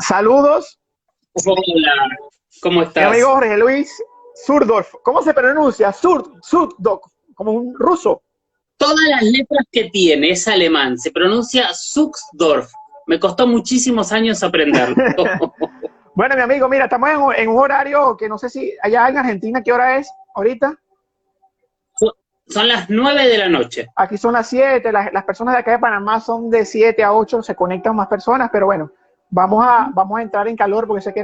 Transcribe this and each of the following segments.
Saludos, Hola, ¿cómo mi amigo estás? Jorge Luis Zurdorf. ¿Cómo se pronuncia? Zurdorf, como un ruso. Todas las letras que tiene es alemán, se pronuncia Zuxdorf. Me costó muchísimos años aprenderlo. Bueno, mi amigo, mira, estamos en un horario que no sé si allá en Argentina, ¿qué hora es ahorita? Son las 9 de la noche. Aquí son las 7. Las personas de acá de Panamá son de 7 a 8, se conectan más personas, pero bueno, vamos a entrar en calor porque sé que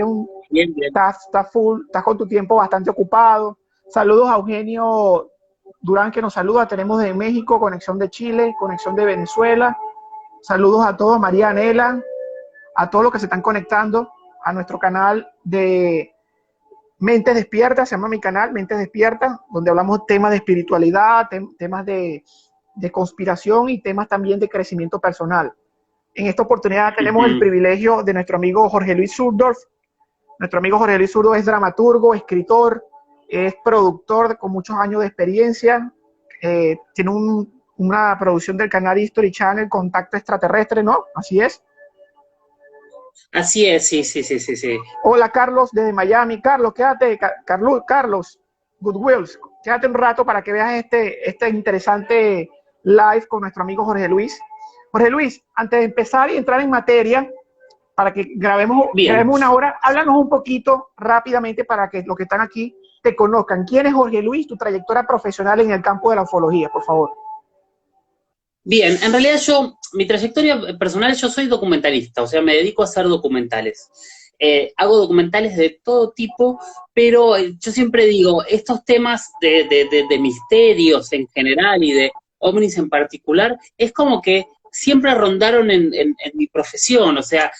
Bien, bien. estás full, estás con tu tiempo bastante ocupado. Saludos a Eugenio Durán que nos saluda, tenemos de México, conexión de Chile, conexión de Venezuela. Saludos a todos, María Anela, a todos los que se están conectando a nuestro canal de Mentes Despiertas, se llama mi canal, Mentes Despiertas, donde hablamos temas de espiritualidad, temas de conspiración y temas también de crecimiento personal. En esta oportunidad tenemos el privilegio de nuestro amigo Jorge Luis Zurdorf. Nuestro amigo Jorge Luis Zurdorf es dramaturgo, escritor, es productor con muchos años de experiencia, tiene una producción del canal History Channel, Contacto Extraterrestre, ¿no? Así es. Así es, sí, sí, sí, sí, sí. Hola Carlos, desde Miami. Carlos, quédate, Carlos Goodwills, quédate un rato para que veas este interesante live con nuestro amigo Jorge Luis. Jorge Luis, antes de empezar y entrar en materia, para que grabemos Bien. una hora, háblanos un poquito rápidamente para que los que están aquí te conozcan. ¿Quién es Jorge Luis? Tu trayectoria profesional en el campo de la ufología, por favor. Bien, en realidad mi trayectoria personal, yo soy documentalista, o sea, me dedico a hacer documentales. Hago documentales de todo tipo, pero yo siempre digo, estos temas de misterios en general y de ovnis en particular, es como que siempre rondaron en mi profesión, o sea,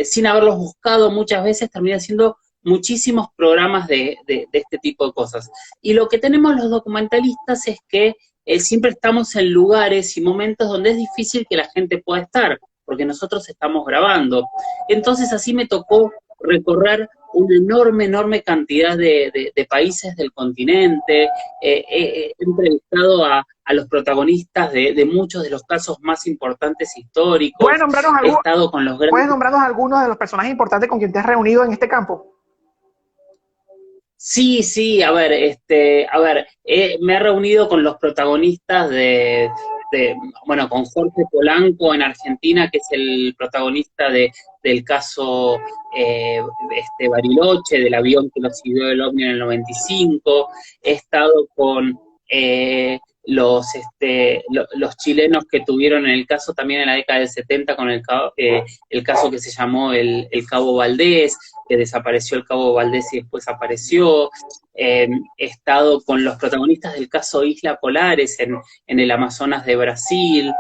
sin haberlos buscado muchas veces, terminé haciendo muchísimos programas de este tipo de cosas. Y lo que tenemos los documentalistas es que siempre estamos en lugares y momentos donde es difícil que la gente pueda estar, porque nosotros estamos grabando. Entonces así me tocó recorrer una enorme, enorme cantidad de países del continente. He entrevistado a los protagonistas de muchos de los casos más importantes ¿Puedes históricos. nombrarnos, He estado con los ¿puedes grandes. nombrarnos algunos de los personajes importantes con quien te has reunido en este campo? Sí, sí, a ver, me he reunido con los protagonistas bueno, con Jorge Polanco en Argentina, que es el protagonista del caso Bariloche, del avión que lo siguió el OVNI en el 95. He estado con los chilenos que tuvieron en el caso también en la década del 70 con el caso que se llamó el Cabo Valdés, que desapareció el Cabo Valdés y después apareció. He estado con los protagonistas del caso Isla Polares en el Amazonas de Brasil.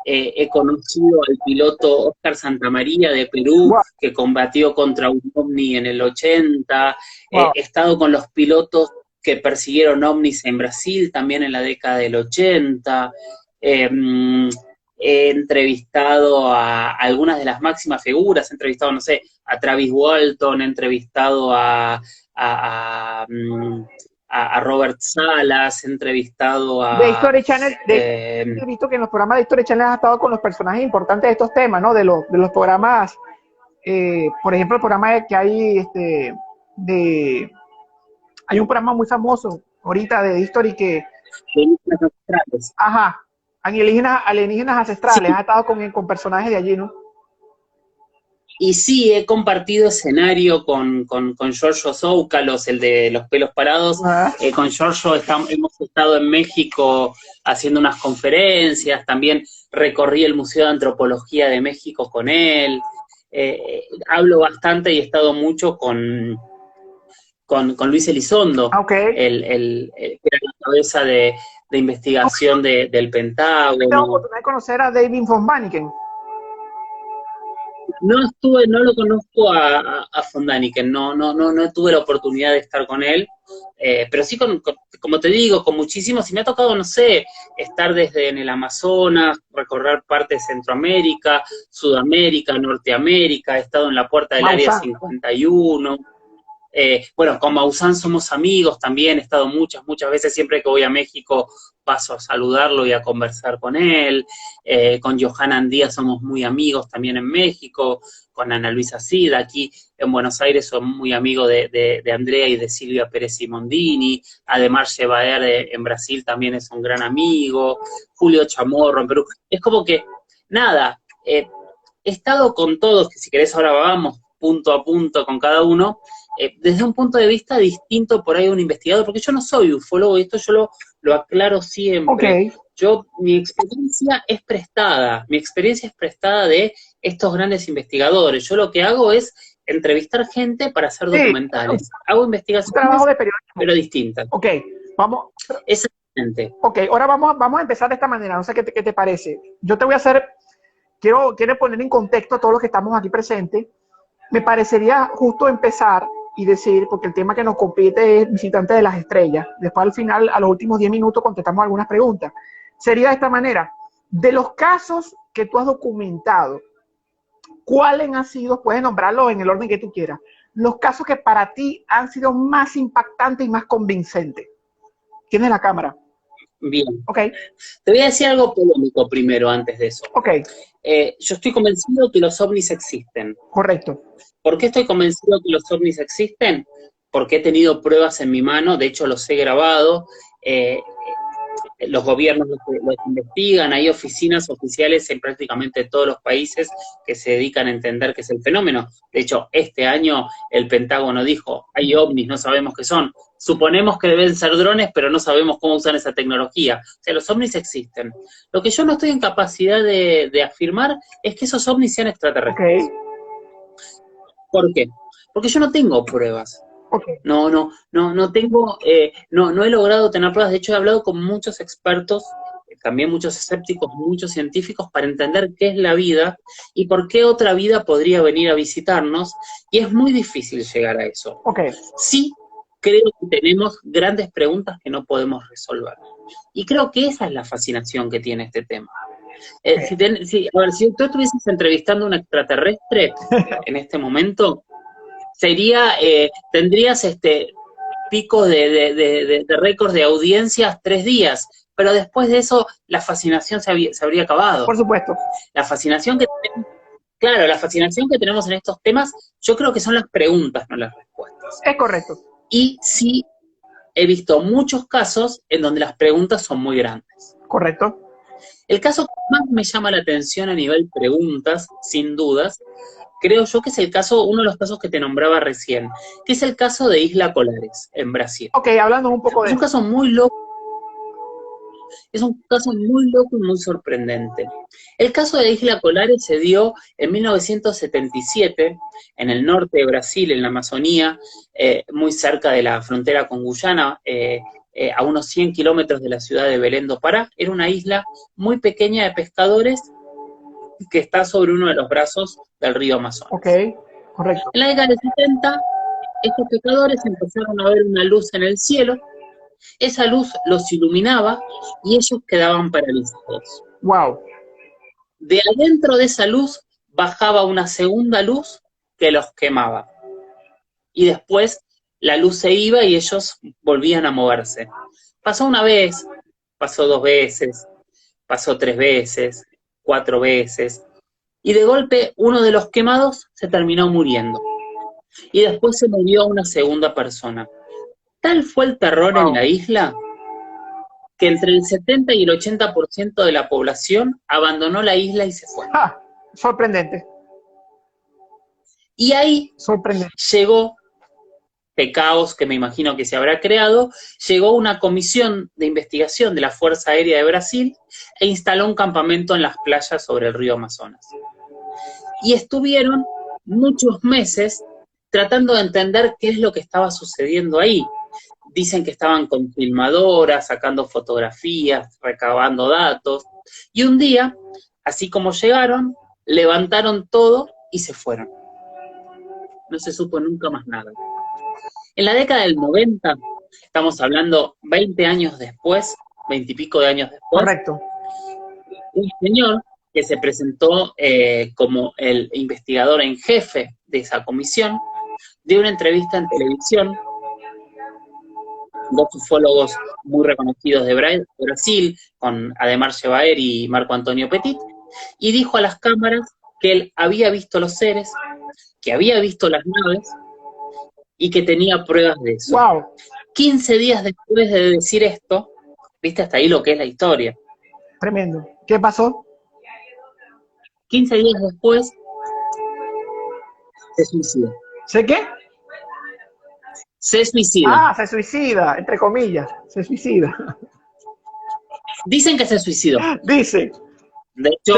He conocido al piloto Oscar Santamaría de Perú, Wow, que combatió contra un ovni en el 80. wow. He estado con los pilotos que persiguieron ovnis en Brasil también en la década del 80. Eh, He entrevistado a algunas de las máximas figuras, he entrevistado, no sé, a Travis Walton, he entrevistado a Robert Salas, he entrevistado De a... History Channel, Eh, he visto que en los programas de History Channel has estado con los personajes importantes de estos temas, ¿no? De los programas, por ejemplo, el programa que hay, hay un programa muy famoso ahorita de History que, ajá, alienígenas sí, ancestrales, has estado con personajes de allí, ¿no? y sí, he compartido escenario con Giorgio Zoukalos, el de los pelos parados. Ah, Con Giorgio hemos estado en México haciendo unas conferencias, también recorrí el Museo de Antropología de México con él. Hablo bastante y he estado mucho con Luis Elizondo, ok. que era la cabeza de investigación del Tengo Pentágono. oportunidad de conocer a David von Banneken. No lo conozco a von Daniken, no tuve la oportunidad de estar con él, pero sí como te digo, con muchísimos, y me ha tocado, no sé, estar desde en el Amazonas, recorrer parte de Centroamérica, Sudamérica, Norteamérica, he estado en la puerta del Área Maussan. 51. Bueno, con Maussan somos amigos también, he estado muchas veces, siempre que voy a México paso a saludarlo y a conversar con él. Con Johanna Andía somos muy amigos también en México, con Ana Luisa Cid, aquí en Buenos Aires son muy amigos de Andrea y de Silvia Pérez Simondini, además Chevaer en Brasil también es un gran amigo, Julio Chamorro en Perú. Es como que, nada, he estado con todos, que si querés ahora vamos punto a punto con cada uno, desde un punto de vista distinto por ahí de un investigador, porque yo no soy ufólogo y esto yo lo aclaro siempre. Ok. Mi experiencia es prestada de estos grandes investigadores. Yo lo que hago es entrevistar gente para hacer documentales. Hago investigaciones, trabajo de periodismo, pero distintas. Ok, vamos. Exactamente. Ok, ahora vamos a empezar de esta manera, no sé qué te parece. Yo te voy a hacer, quiero poner en contexto a todos los que estamos aquí presentes. Me parecería justo empezar y decir, porque el tema que nos compete es Visitante de las Estrellas. Después al final, a los últimos 10 minutos, contestamos algunas preguntas. Sería de esta manera: de los casos que tú has documentado, ¿cuáles han sido, puedes nombrarlos en el orden que tú quieras, los casos que para ti han sido más impactantes y más convincentes? ¿Tienes la cámara? Bien. Ok. Te voy a decir algo polémico primero antes de eso. Ok. Yo estoy convencido que los ovnis existen. Correcto. ¿Por qué estoy convencido que los ovnis existen? Porque he tenido pruebas en mi mano, de hecho los he grabado, los gobiernos los investigan, hay oficinas oficiales en prácticamente todos los países que se dedican a entender qué es el fenómeno. De hecho, este año el Pentágono dijo, hay ovnis, no sabemos qué son. Suponemos que deben ser drones, pero no sabemos cómo usan esa tecnología. O sea, los ovnis existen. Lo que yo no estoy en capacidad de afirmar es que esos ovnis sean extraterrestres. Ok. ¿Por qué? Porque yo no tengo pruebas. Okay. No tengo, no he logrado tener pruebas. De hecho, he hablado con muchos expertos, también muchos escépticos, muchos científicos, para entender qué es la vida y por qué otra vida podría venir a visitarnos, y es muy difícil llegar a eso. Okay. Sí, creo que tenemos grandes preguntas que no podemos resolver. Y creo que esa es la fascinación que tiene este tema. Si tú estuvieses entrevistando a un extraterrestre en este momento, tendrías picos de récords de audiencias 3 días, pero después de eso la fascinación se habría acabado. Por supuesto. La fascinación que tenemos en estos temas, yo creo que son las preguntas, no las respuestas. Es correcto. Y sí, he visto muchos casos en donde las preguntas son muy grandes. Correcto. El caso que más me llama la atención a nivel preguntas, sin dudas, creo yo que es uno de los casos que te nombraba recién, que es el caso de Isla Colares, en Brasil. Ok, hablando un poco de eso. Es un caso muy loco. Es un caso muy loco y muy sorprendente. El caso de Isla Colares se dio en 1977, en el norte de Brasil, en la Amazonía, muy cerca de la frontera con Guyana, a unos 100 kilómetros de la ciudad de Belém do Pará. Era una isla muy pequeña de pescadores que está sobre uno de los brazos del río Amazonas. Ok, correcto. En la década de 70, estos pescadores empezaron a ver una luz en el cielo, esa luz los iluminaba y ellos quedaban paralizados. Wow. De adentro de esa luz bajaba una segunda luz que los quemaba. Y después la luz se iba y ellos volvían a moverse. Pasó una vez, pasó 2 veces, pasó 3 veces, 4 veces, y de golpe uno de los quemados se terminó muriendo. Y después se murió una segunda persona. Tal fue el terror en la isla que entre el 70 y el 80% de la población abandonó la isla y se fue. Sorprendente. Y ahí llegó caos que me imagino que se habrá creado, llegó una comisión de investigación de la Fuerza Aérea de Brasil e instaló un campamento en las playas sobre el río Amazonas. Y estuvieron muchos meses tratando de entender qué es lo que estaba sucediendo ahí. Dicen que estaban con filmadoras, sacando fotografías, recabando datos, y un día, así como llegaron, levantaron todo y se fueron. No se supo nunca más nada. En la década del 90, estamos hablando 20 años después, 20 y pico de años después. Correcto. Un señor que se presentó como el investigador en jefe de esa comisión, dio una entrevista en televisión, dos ufólogos muy reconocidos de Brasil, con Ademar Shebaer y Marco Antonio Petit, y dijo a las cámaras que él había visto los seres, que había visto las naves y que tenía pruebas de eso. Wow. 15 días después de decir esto, viste hasta ahí lo que es la historia. Tremendo. ¿Qué pasó? 15 días después se suicida. ¿Sé qué? Se suicida. Ah, se suicida, entre comillas, se suicida. Dicen que se suicidó. Dice. De hecho,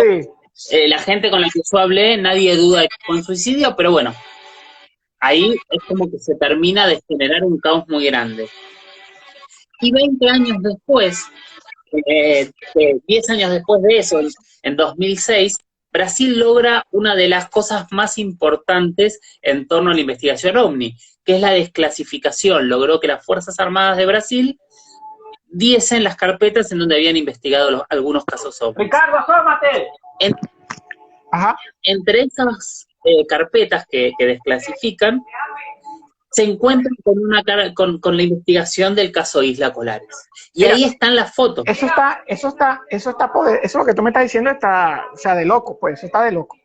sí. La gente con la que yo hablé, nadie duda de que fue un suicidio, pero bueno, ahí es como que se termina de generar un caos muy grande. Y 20 años después, 10 años después de eso, en 2006, Brasil logra una de las cosas más importantes en torno a la investigación OVNI, que es la desclasificación. Logró que las Fuerzas Armadas de Brasil diesen las carpetas en donde habían investigado algunos casos OVNI. Ricardo, asómate. Entre esas carpetas que desclasifican, se encuentran con la investigación del caso Isla Colares. Y mira, ahí están las fotos. Eso lo que tú me estás diciendo está, o sea, de loco, pues, eso está de loco.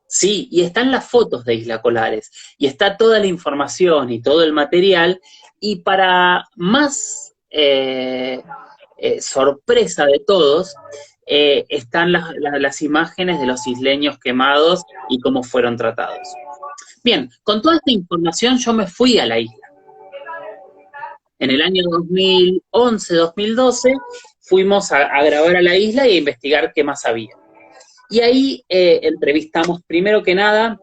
Sí, y están las fotos de Isla Colares, y está toda la información y todo el material, y para más sorpresa de todos, están las imágenes de los isleños quemados y cómo fueron tratados. Bien, con toda esta información yo me fui a la isla. En el año 2011, 2012, fuimos a grabar a la isla y a investigar qué más había. Y ahí entrevistamos primero que nada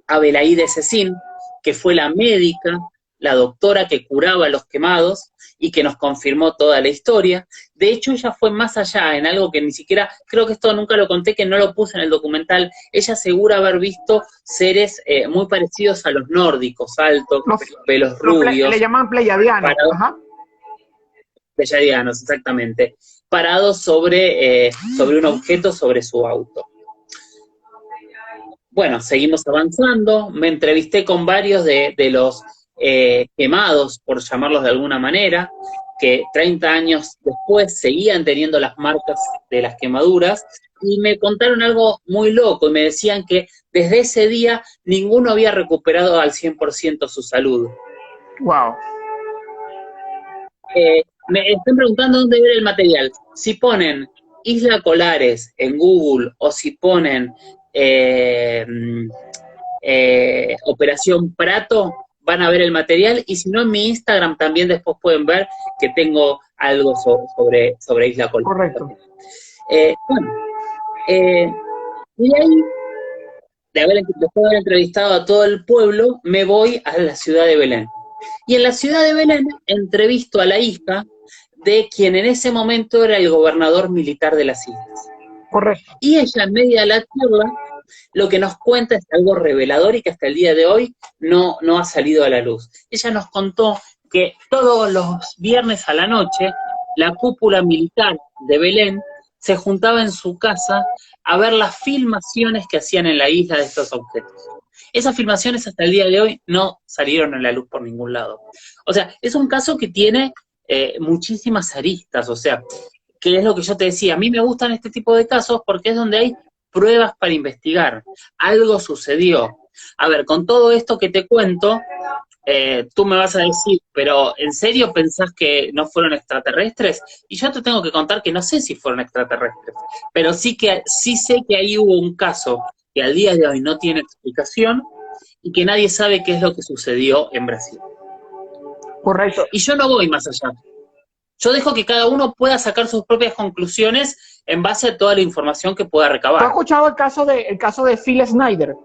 a Belaíde Cecín, que fue la médica, la doctora que curaba a los quemados y que nos confirmó toda la historia. De hecho, ella fue más allá en algo que ni siquiera, creo que esto nunca lo conté, que no lo puse en el documental. Ella asegura haber visto seres muy parecidos a los nórdicos, altos, pelos rubios. Le llaman pleiadianos. Pleiadianos, exactamente. Parados sobre un objeto, sobre su auto. Bueno, seguimos avanzando. Me entrevisté con varios de los quemados, por llamarlos de alguna manera, que 30 años después seguían teniendo las marcas de las quemaduras, y me contaron algo muy loco, y me decían que desde ese día ninguno había recuperado al 100% su salud. Wow. Me están preguntando dónde ver el material. Si ponen Isla Colares en Google, o si ponen Operación Prato, van a ver el material, y si no, en mi Instagram también después pueden ver que tengo algo sobre Isla Colares. Correcto. Y ahí, después de haber entrevistado a todo el pueblo, me voy a la ciudad de Belén. Y en la ciudad de Belén entrevisto a la hija de quien en ese momento era el gobernador militar de las islas. Correcto. Y ella, en medio de la charla, lo que nos cuenta es algo revelador y que hasta el día de hoy no ha salido a la luz. Ella nos contó que todos los viernes a la noche, la cúpula militar de Belén se juntaba en su casa a ver las filmaciones que hacían en la isla de estos objetos. Esas filmaciones hasta el día de hoy no salieron a la luz por ningún lado. O sea, es un caso que tiene muchísimas aristas, o sea, que es lo que yo te decía, a mí me gustan este tipo de casos porque es donde hay pruebas para investigar. Algo sucedió. A ver, con todo esto que te cuento, tú me vas a decir, pero ¿en serio pensás que no fueron extraterrestres? Y yo te tengo que contar que no sé si fueron extraterrestres, pero sí sé que ahí hubo un caso que al día de hoy no tiene explicación y que nadie sabe qué es lo que sucedió en Brasil. Correcto. Y yo no voy más allá. Yo dejo que cada uno pueda sacar sus propias conclusiones en base a toda la información que pueda recabar. ¿Tú has escuchado el caso de Phil Schneider?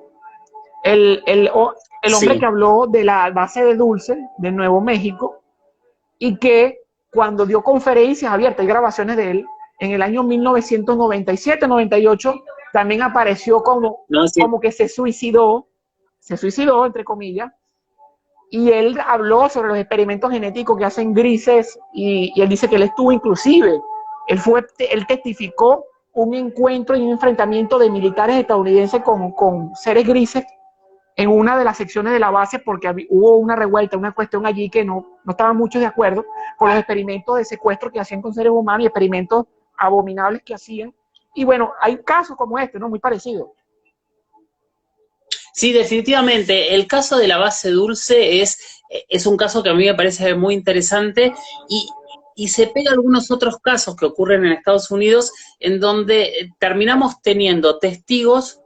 El hombre que habló de la base de Dulce de Nuevo México, y que cuando dio conferencias abiertas, hay grabaciones de él, en el año 1997-98, también apareció como que se suicidó, entre comillas, y él habló sobre los experimentos genéticos que hacen grises, y él dice que él estuvo inclusive, él testificó un encuentro y un enfrentamiento de militares estadounidenses con seres grises en una de las secciones de la base porque hubo una revuelta, una cuestión allí que no estaban muchos de acuerdo por los experimentos de secuestro que hacían con seres humanos y experimentos abominables que hacían. Y bueno, hay casos como este, ¿no? Muy parecidos. Sí, definitivamente. El caso de la base dulce es un caso que a mí me parece muy interesante y se pega a algunos otros casos que ocurren en Estados Unidos en donde terminamos teniendo testigos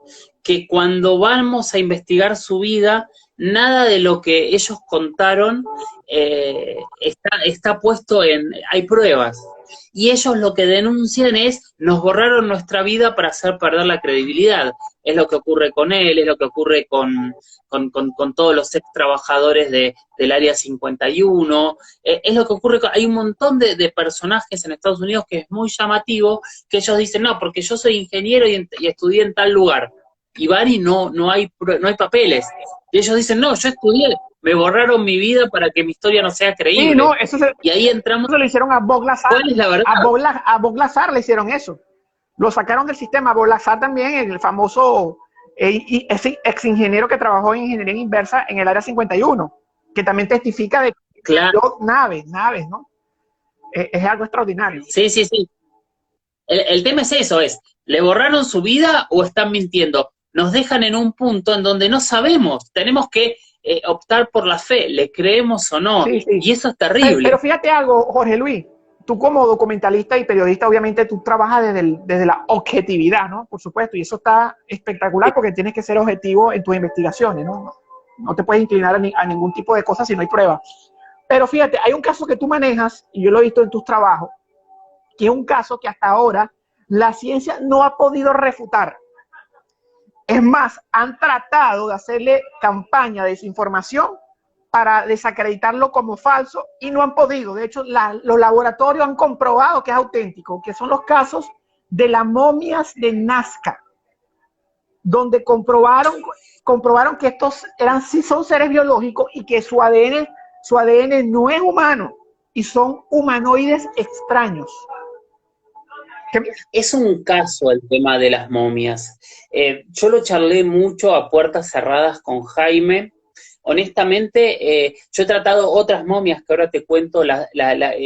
que cuando vamos a investigar su vida, nada de lo que ellos contaron está puesto hay pruebas. Y ellos lo que denuncian es, nos borraron nuestra vida para hacer perder la credibilidad. Es lo que ocurre con él, es lo que ocurre con todos los ex trabajadores del Área 51, es lo que ocurre, hay un montón de personajes en Estados Unidos que es muy llamativo, que ellos dicen, no, porque yo soy ingeniero y estudié en tal lugar. Y van y no hay papeles. Y ellos dicen, no, yo estudié, me borraron mi vida para que mi historia no sea creíble. Sí, no, y ahí entramos. Eso lo hicieron a Bob Lazar. ¿Cuál es la verdad? A Bob Lazar le hicieron eso. Lo sacaron del sistema. Bob Lazar también, el famoso ex ingeniero que trabajó en ingeniería inversa en el Área 51, que también testifica de que claro. naves, ¿no? Es algo extraordinario. Sí. El tema es eso, ¿le borraron su vida o están mintiendo? Nos dejan en un punto en donde no sabemos, tenemos que optar por la fe, ¿le creemos o no? Sí. Y eso es terrible. Pero fíjate algo, Jorge Luis, tú como documentalista y periodista, obviamente tú trabajas desde la objetividad, ¿no? Por supuesto, y eso está espectacular porque tienes que ser objetivo en tus investigaciones, ¿no? No te puedes inclinar a ningún tipo de cosas si no hay pruebas. Pero fíjate, hay un caso que tú manejas, y yo lo he visto en tus trabajos, que es un caso que hasta ahora la ciencia no ha podido refutar. Es más, han tratado de hacerle campaña de desinformación para desacreditarlo como falso y no han podido. De hecho, los laboratorios han comprobado que es auténtico, que son los casos de las momias de Nazca, donde comprobaron que estos son seres biológicos y que su ADN no es humano y son humanoides extraños. Es un caso el tema de las momias. Yo lo charlé mucho a puertas cerradas con Jaime. Honestamente, yo he tratado otras momias que ahora te cuento,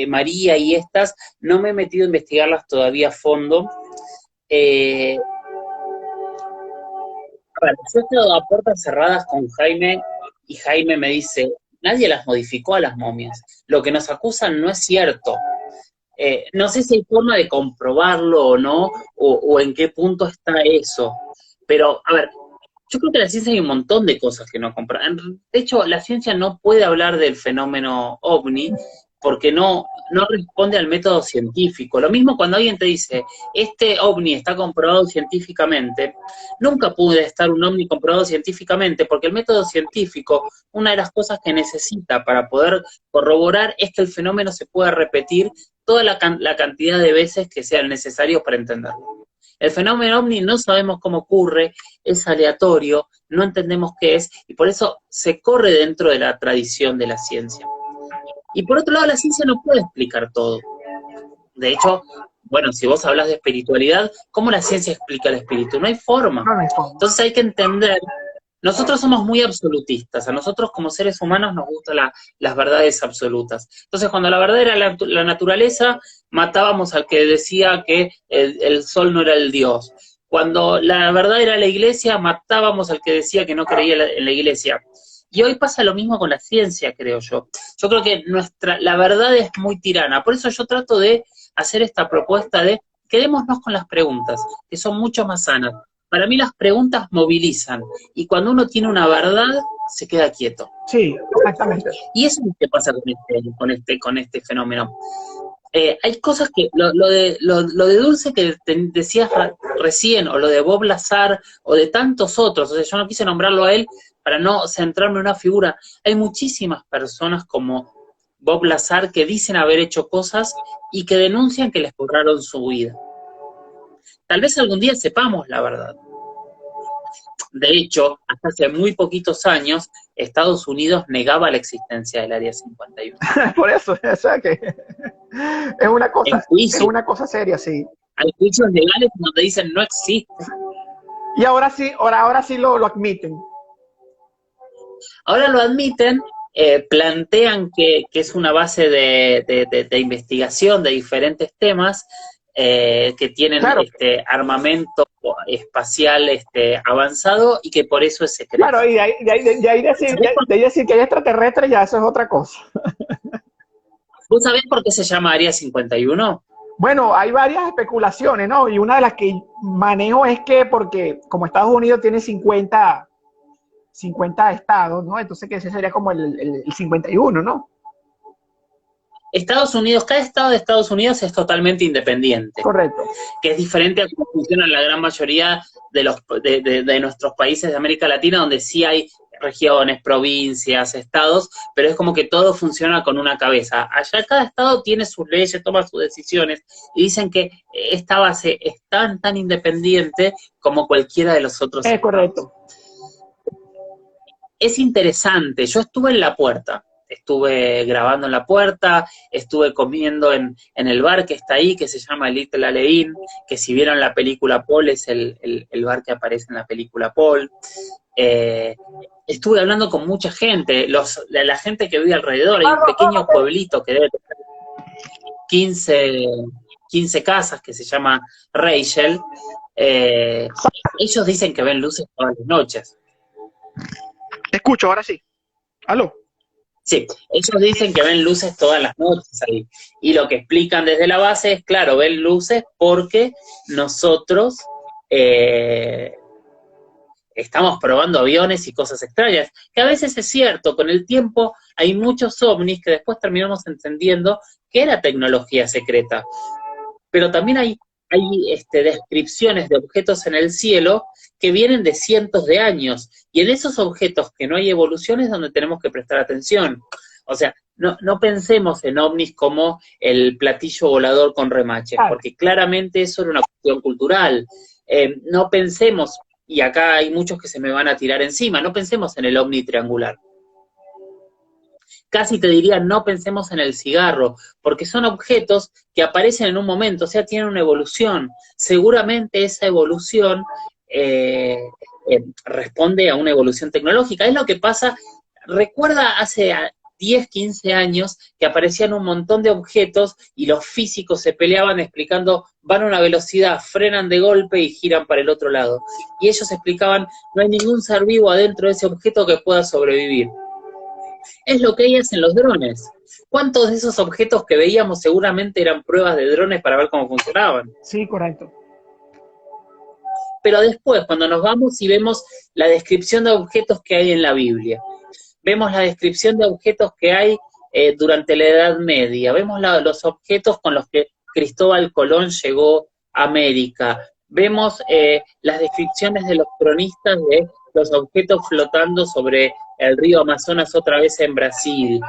María y estas, no me he metido a investigarlas todavía a fondo. Yo he estado a puertas cerradas con Jaime y Jaime me dice, nadie las modificó a las momias. Lo que nos acusan no es cierto. No sé si hay forma de comprobarlo o no, o en qué punto está eso. Pero, a ver, yo creo que en la ciencia hay un montón de cosas que no comprueban. De hecho, la ciencia no puede hablar del fenómeno ovni porque no responde al método científico. Lo mismo cuando alguien te dice, este ovni está comprobado científicamente, nunca puede estar un ovni comprobado científicamente porque el método científico, una de las cosas que necesita para poder corroborar es que el fenómeno se pueda repetir toda la cantidad de veces que sean necesarios para entenderlo. El fenómeno ovni no sabemos cómo ocurre, es aleatorio, no entendemos qué es, y por eso se corre dentro de la tradición de la ciencia. Y por otro lado, la ciencia no puede explicar todo. De hecho, bueno, si vos hablas de espiritualidad, ¿cómo la ciencia explica el espíritu? No hay forma. Entonces hay que entender, nosotros somos muy absolutistas, a nosotros como seres humanos nos gustan las verdades absolutas. Entonces cuando la verdad era la naturaleza, matábamos al que decía que el sol no era el Dios. Cuando la verdad era la iglesia, matábamos al que decía que no creía en la iglesia. Y hoy pasa lo mismo con la ciencia, creo yo. Yo creo que la verdad es muy tirana. Por eso yo trato de hacer esta propuesta de quedémonos con las preguntas, que son mucho más sanas. Para mí las preguntas movilizan. Y cuando uno tiene una verdad, se queda quieto. Sí, exactamente. Y eso es lo que pasa con este fenómeno. Hay cosas que, lo de Dulce que decías recién, o lo de Bob Lazar, o de tantos otros, o sea, yo no quise nombrarlo a él para no centrarme en una figura. Hay muchísimas personas como Bob Lazar que dicen haber hecho cosas y que denuncian que les borraron su vida. Tal vez algún día sepamos la verdad. De hecho, hasta hace muy poquitos años, Estados Unidos negaba la existencia del Área 51. Por eso, o sea que es una cosa seria, sí. Hay juicios legales donde dicen no existe. Y ahora sí lo admiten. Ahora lo admiten, plantean que es una base de investigación de diferentes temas que tienen Claro, armamento espacial avanzado y que por eso es secreto. claro, y de ahí decir que hay extraterrestres, ya eso es otra cosa. ¿Vos sabés por qué se llama Área 51? Bueno, hay varias especulaciones, ¿no? Y una de las que manejo es que porque como Estados Unidos tiene 50 estados, ¿no? Entonces que ese sería como el 51, ¿no? Estados Unidos, cada estado de Estados Unidos es totalmente independiente, Correcto. que es diferente a cómo funcionan la gran mayoría de nuestros países de América Latina, donde sí hay regiones, provincias, estados, pero es como que todo funciona con una cabeza. Allá cada estado tiene sus leyes, toma sus decisiones, y dicen que esta base es tan independiente como cualquiera de los otros estados. Correcto. Es interesante, yo estuve en La Puerta, estuve grabando en La Puerta, estuve comiendo en el bar que está ahí, que se llama Little Alevín, que si vieron la película Paul, es el bar que aparece en la película Paul. Estuve hablando con mucha gente, la gente que vive alrededor, hay un pequeño pueblito que debe tener 15 casas, que se llama Rachel. Ellos dicen que ven luces todas las noches. Te escucho, ahora sí. ¿Aló? Sí, ellos dicen que ven luces todas las noches ahí. Y lo que explican desde la base es, claro, ven luces porque nosotros estamos probando aviones y cosas extrañas. Que a veces es cierto, con el tiempo hay muchos ovnis que después terminamos entendiendo que era tecnología secreta. Pero también hay descripciones de objetos en el cielo que vienen de cientos de años, y en esos objetos que no hay evolución es donde tenemos que prestar atención. O sea, no pensemos en ovnis como el platillo volador con remaches, porque claramente eso era una cuestión cultural. No pensemos, y acá hay muchos que se me van a tirar encima, no pensemos en el ovni triangular. Casi te diría, no pensemos en el cigarro, porque son objetos que aparecen en un momento, o sea, tienen una evolución. Seguramente esa evolución responde a una evolución tecnológica. Es lo que pasa, recuerda hace 10, 15 años que aparecían un montón de objetos y los físicos se peleaban explicando, van a una velocidad, frenan de golpe y giran para el otro lado. Y ellos explicaban, no hay ningún ser vivo adentro de ese objeto que pueda sobrevivir. Es lo que hay en los drones. ¿Cuántos de esos objetos que veíamos seguramente eran pruebas de drones para ver cómo funcionaban? Sí, correcto. Pero después, cuando nos vamos y vemos la descripción de objetos que hay en la Biblia, vemos la descripción de objetos que hay durante la Edad Media, vemos los objetos con los que Cristóbal Colón llegó a América, vemos las descripciones de los cronistas de los objetos flotando sobre el río Amazonas otra vez en Brasil.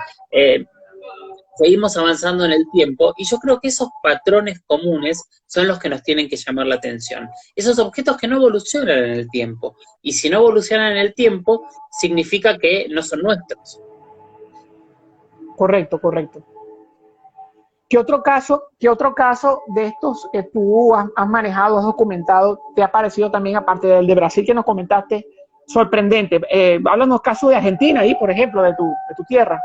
Seguimos avanzando en el tiempo y yo creo que esos patrones comunes son los que nos tienen que llamar la atención. Esos objetos que no evolucionan en el tiempo. Y si no evolucionan en el tiempo, significa que no son nuestros. Correcto, correcto. ¿Qué otro caso de estos que tú has manejado, has documentado, te ha parecido también, aparte del de Brasil que nos comentaste, sorprendente? Háblanos casos de Argentina ahí, por ejemplo, de tu tierra.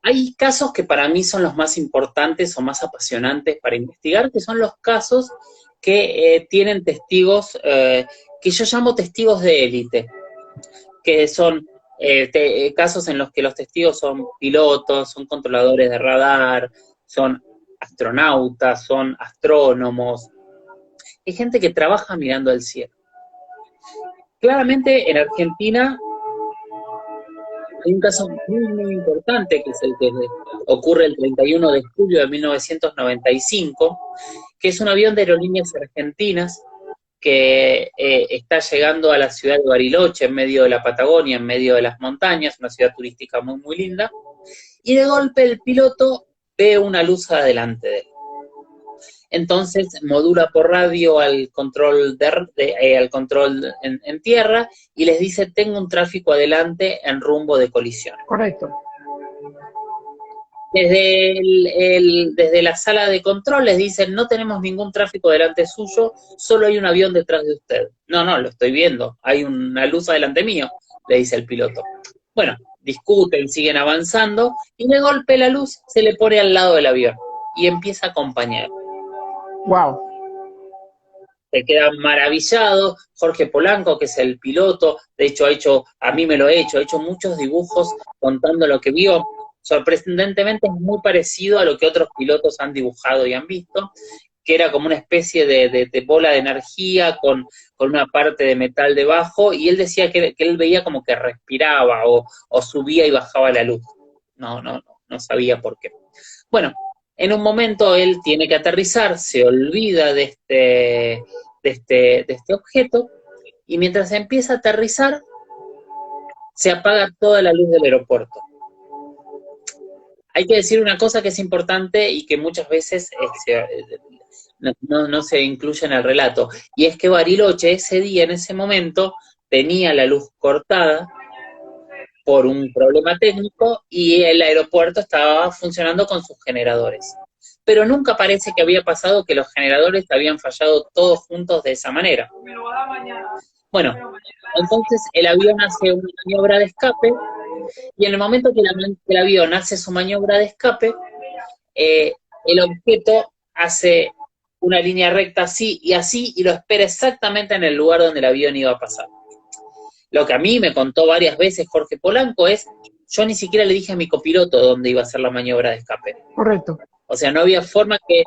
Hay casos que para mí son los más importantes o más apasionantes para investigar, que son los casos que tienen testigos, que yo llamo testigos de élite, que son casos en los que los testigos son pilotos, son controladores de radar, son astronautas, son astrónomos, hay gente que trabaja mirando al cielo. Claramente en Argentina hay un caso muy importante, que es el que ocurre el 31 de julio de 1995, que es un avión de Aerolíneas Argentinas que está llegando a la ciudad de Bariloche, en medio de la Patagonia, en medio de las montañas, una ciudad turística muy linda, y de golpe el piloto ve una luz adelante de él. Entonces modula por radio al control en tierra y les dice, tengo un tráfico adelante en rumbo de colisión. Correcto. Desde la sala de control les dicen, no tenemos ningún tráfico delante suyo, solo hay un avión detrás de usted. No, lo estoy viendo, hay una luz adelante mío. le dice el piloto. Bueno, discuten, siguen avanzando, y de golpe la luz se le pone al lado del avión, y empieza a acompañar. Wow. Se queda maravillado. Jorge Polanco, que es el piloto, de hecho, a mí me lo he hecho muchos dibujos contando lo que vio. Sorprendentemente es muy parecido a lo que otros pilotos han dibujado y han visto, que era como una especie de bola de energía con una parte de metal debajo, y él decía que él veía como que respiraba o subía y bajaba la luz. No sabía por qué. Bueno, en un momento él tiene que aterrizar, se olvida de este objeto, y mientras empieza a aterrizar, se apaga toda la luz del aeropuerto. Hay que decir una cosa que es importante y que muchas veces no se incluye en el relato, y es que Bariloche ese día, en ese momento, tenía la luz cortada por un problema técnico y el aeropuerto estaba funcionando con sus generadores. Pero nunca parece que había pasado que los generadores habían fallado todos juntos de esa manera. Bueno, entonces el avión hace una maniobra de escape, y en el momento que el avión hace su maniobra de escape, el objeto hace una línea recta así, y lo espera exactamente en el lugar donde el avión iba a pasar. Lo que a mí me contó varias veces Jorge Polanco es, yo ni siquiera le dije a mi copiloto dónde iba a hacer la maniobra de escape. Correcto. O sea, no había forma que,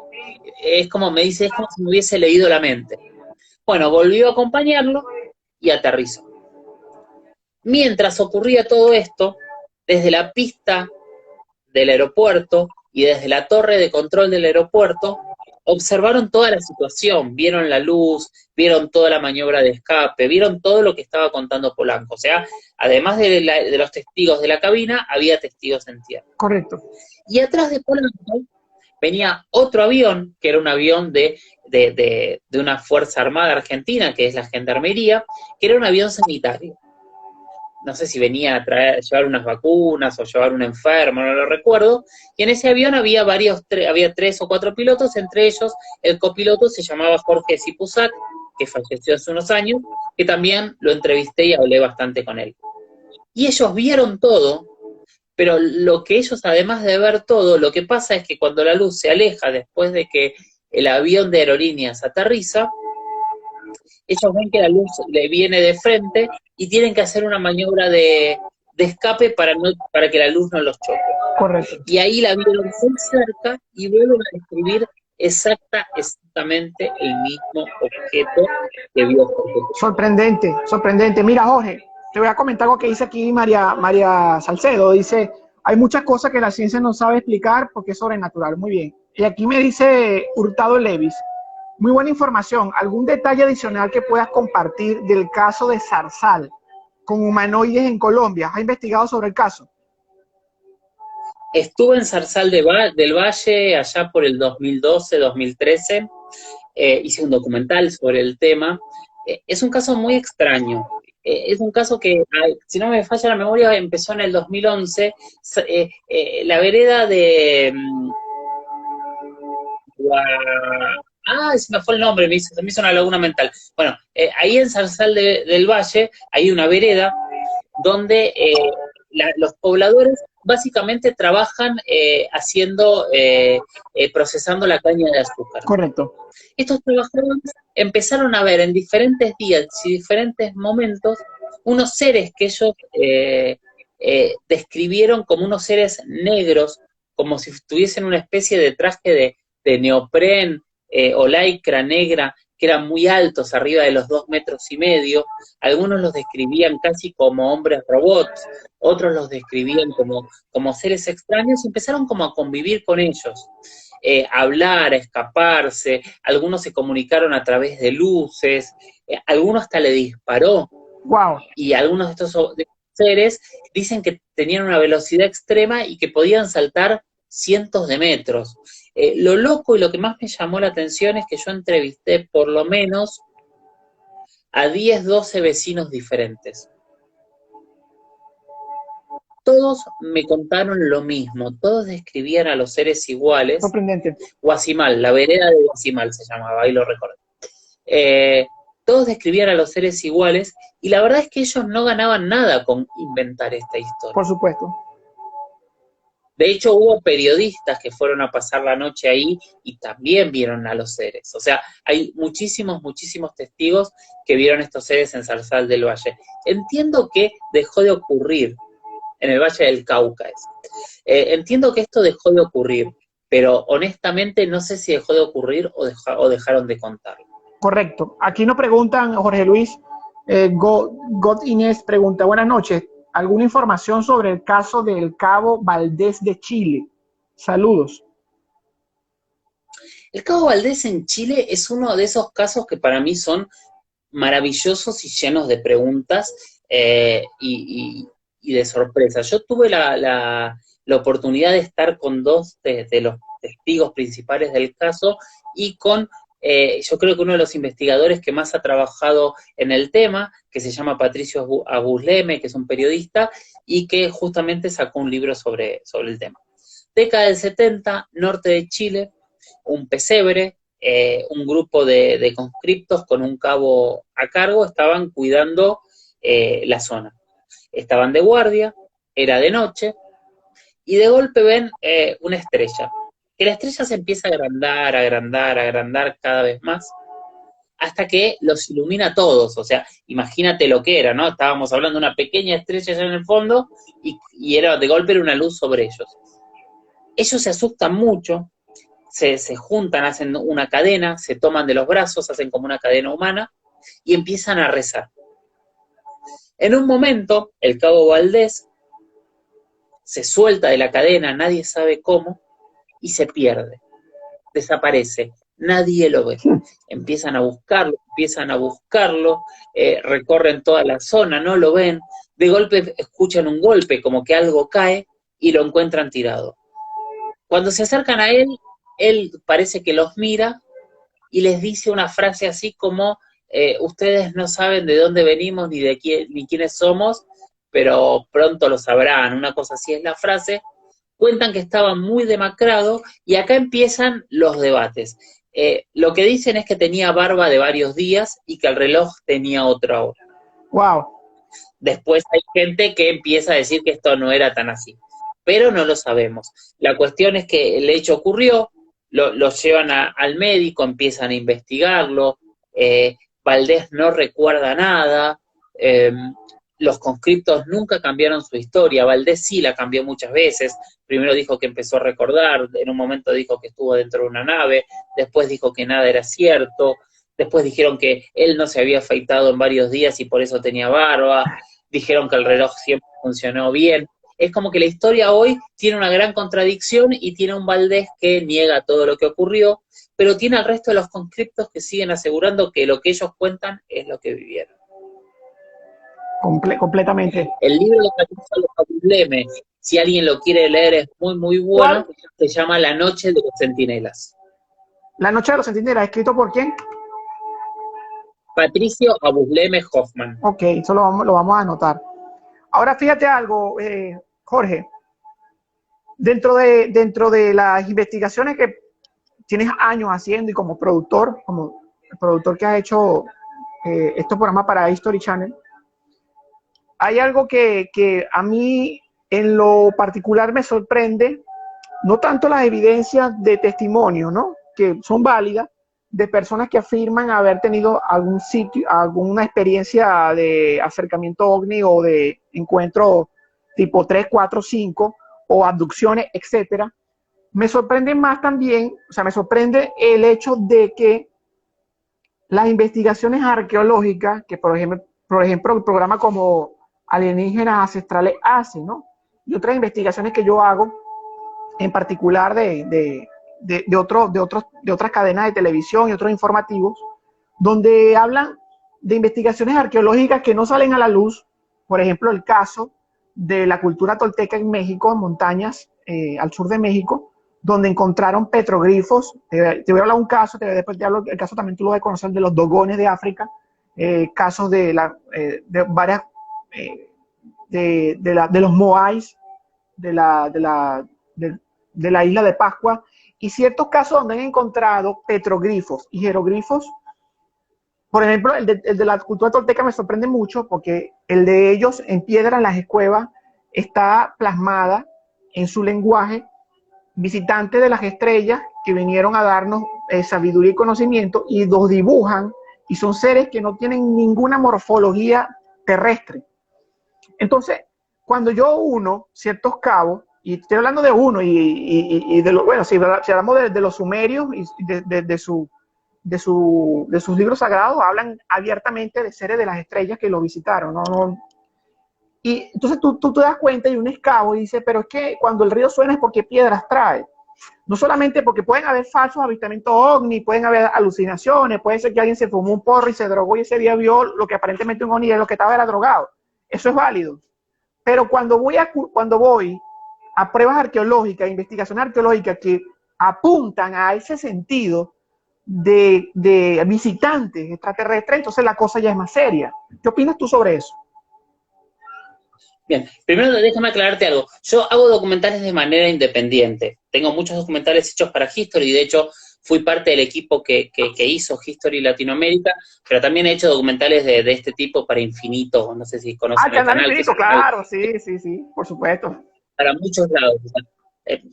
es como si me hubiese leído la mente. Bueno, volvió a acompañarlo y aterrizó. Mientras ocurría todo esto, desde la pista del aeropuerto y desde la torre de control del aeropuerto, observaron toda la situación, vieron la luz, vieron toda la maniobra de escape, vieron todo lo que estaba contando Polanco. O sea, además de los testigos de la cabina, había testigos en tierra. Correcto. Y atrás de Polanco venía otro avión, que era un avión de una fuerza armada argentina, que es la Gendarmería, que era un avión sanitario. No sé si venía a llevar unas vacunas o llevar un enfermo, no lo recuerdo, y en ese avión había había 3 o 4 pilotos, entre ellos el copiloto se llamaba Jorge Sipusac, que falleció hace unos años, que también lo entrevisté y hablé bastante con él. Y ellos vieron todo, pero lo que ellos, además de ver todo, lo que pasa es que cuando la luz se aleja después de que el avión de aerolíneas aterriza, ellos ven que la luz le viene de frente y tienen que hacer una maniobra de escape para que la luz no los choque. Correcto. Y ahí la vieron muy cerca y vuelven a describir exactamente el mismo objeto que vio Jorge. Sorprendente, sorprendente. Mira, Jorge, te voy a comentar algo que dice aquí María Salcedo. Dice, hay muchas cosas que la ciencia no sabe explicar porque es sobrenatural. Muy bien. Y aquí me dice Hurtado Levis, muy buena información. ¿Algún detalle adicional que puedas compartir del caso de Zarzal con humanoides en Colombia? ¿Has investigado sobre el caso? Estuve en Zarzal del Valle allá por el 2012, 2013, hice un documental sobre el tema. Es un caso muy extraño. Es un caso que, si no me falla la memoria, empezó en el 2011. La vereda de... se me fue el nombre, se me hizo una laguna mental. Bueno, ahí en Zarzal del Valle hay una vereda donde los pobladores básicamente trabajan procesando la caña de azúcar. Correcto. Estos trabajadores empezaron a ver en diferentes días y diferentes momentos unos seres que ellos describieron como unos seres negros, como si tuviesen una especie de traje de neopren o lycra negra, que eran muy altos, arriba de los 2,5 metros. Algunos los describían casi como hombres robots, otros los describían como seres extraños, y empezaron como a convivir con ellos, a hablar, a escaparse. Algunos se comunicaron a través de luces, algunos hasta le disparó. Wow. Y algunos de estos seres dicen que tenían una velocidad extrema y que podían saltar cientos de metros. Lo loco y lo que más me llamó la atención es que yo entrevisté por lo menos a 10, 12 vecinos diferentes. Todos me contaron lo mismo, todos describían a los seres iguales. Sorprendente. Guasimal, la vereda de Guasimal se llamaba, ahí lo recuerdo. todos describían a los seres iguales, y la verdad es que ellos no ganaban nada con inventar esta historia. Por supuesto. De hecho, hubo periodistas que fueron a pasar la noche ahí y también vieron a los seres. O sea, hay muchísimos, muchísimos testigos que vieron estos seres en Zarzal del Valle. Entiendo que dejó de ocurrir en el Valle del Cauca. Entiendo que esto dejó de ocurrir, pero honestamente no sé si dejó de ocurrir o dejaron de contarlo. Correcto. Aquí nos preguntan, Jorge Luis, God Inés pregunta, buenas noches, ¿alguna información sobre el caso del Cabo Valdés de Chile? Saludos. El Cabo Valdés en Chile es uno de esos casos que para mí son maravillosos y llenos de preguntas y de sorpresas. Yo tuve la oportunidad de estar con dos de los testigos principales del caso y con, yo creo que uno de los investigadores que más ha trabajado en el tema, que se llama Patricio Abusleme, que es un periodista, y que justamente sacó un libro sobre el tema. Década del 70, norte de Chile, un pesebre, un grupo de conscriptos con un cabo a cargo estaban cuidando la zona. Estaban de guardia, era de noche, y de golpe ven una estrella. Que la estrella se empieza a agrandar, agrandar, agrandar cada vez más, hasta que los ilumina a todos. O sea, imagínate lo que era, ¿no? Estábamos hablando de una pequeña estrella allá en el fondo, y era, de golpe era una luz sobre ellos. Ellos se asustan mucho, se juntan, hacen una cadena, se toman de los brazos, hacen como una cadena humana, y empiezan a rezar. En un momento, el Cabo Valdés se suelta de la cadena, nadie sabe cómo, y se pierde, desaparece, nadie lo ve. Empiezan a buscarlo, recorren toda la zona, no lo ven, de golpe escuchan un golpe, como que algo cae, y lo encuentran tirado. Cuando se acercan a él parece que los mira, y les dice una frase así como, ustedes no saben de dónde venimos ni quiénes somos, pero pronto lo sabrán, una cosa así es la frase. Cuentan que estaba muy demacrado, y acá empiezan los debates. Lo que dicen es que tenía barba de varios días y que el reloj tenía otra hora. Wow. Después hay gente que empieza a decir que esto no era tan así, pero no lo sabemos. La cuestión es que el hecho ocurrió, lo llevan al médico, empiezan a investigarlo, Valdés no recuerda nada, los conscriptos nunca cambiaron su historia, Valdés sí la cambió muchas veces. Primero dijo que empezó a recordar, en un momento dijo que estuvo dentro de una nave, después dijo que nada era cierto, después dijeron que él no se había afeitado en varios días y por eso tenía barba, dijeron que el reloj siempre funcionó bien. Es como que la historia hoy tiene una gran contradicción y tiene un Valdés que niega todo lo que ocurrió, pero tiene al resto de los conscriptos que siguen asegurando que lo que ellos cuentan es lo que vivieron. Completamente. El libro de Patricio Abusleme, si alguien lo quiere leer, es muy, muy bueno. ¿Cuál? Se llama La Noche de los Centinelas. La Noche de los Centinelas, ¿escrito por quién? Patricio Abusleme Hoffman. Ok, eso lo vamos a anotar. Ahora fíjate algo, Jorge. Dentro de las investigaciones que tienes años haciendo y como el productor que ha hecho estos programas para History Channel, hay algo que a mí en lo particular me sorprende, no tanto las evidencias de testimonio, ¿no?, que son válidas, de personas que afirman haber tenido alguna experiencia de acercamiento ovni o de encuentro tipo 3, 4, 5 o abducciones, etcétera. Me sorprende más también, o sea, me sorprende el hecho de que las investigaciones arqueológicas, que por ejemplo el programa como Alienígenas Ancestrales hace, ¿no?, y otras investigaciones que yo hago, en particular de otras cadenas de televisión y otros informativos, donde hablan de investigaciones arqueológicas que no salen a la luz. Por ejemplo, el caso de la cultura tolteca en México, en montañas al sur de México, donde encontraron petroglifos. Te voy a hablar de un caso, después te hablo, el caso también tú lo vas a conocer, de los dogones de África, casos de varias, de los moais, de la isla de Pascua, y ciertos casos donde han encontrado petroglifos y jeroglifos por ejemplo, el de la cultura tolteca me sorprende mucho porque el de ellos en piedra en las escuevas está plasmada en su lenguaje visitantes de las estrellas que vinieron a darnos sabiduría y conocimiento y los dibujan y son seres que no tienen ninguna morfología terrestre. Entonces, cuando yo uno ciertos cabos, y estoy hablando de uno y de lo, bueno, si hablamos de los sumerios y de sus libros sagrados, hablan abiertamente de seres de las estrellas que lo visitaron, ¿no? Y entonces tú te das cuenta y un escavo y dice, pero es que cuando el río suena es porque piedras trae. No solamente porque pueden haber falsos avistamientos ovni, pueden haber alucinaciones, puede ser que alguien se fumó un porro y se drogó y ese día vio lo que aparentemente un ovni era lo que estaba era drogado. Eso es válido. Pero cuando voy a pruebas arqueológicas, investigaciones arqueológicas que apuntan a ese sentido de visitantes extraterrestres, entonces la cosa ya es más seria. ¿Qué opinas tú sobre eso? Bien, primero déjame aclararte algo. Yo hago documentales de manera independiente. Tengo muchos documentales hechos para History, de hecho fui parte del equipo que hizo History Latinoamérica, pero también he hecho documentales de este tipo para Infinito, no sé si conocen el Canal canal. Infinito, claro, sí, por supuesto. Para muchos lados.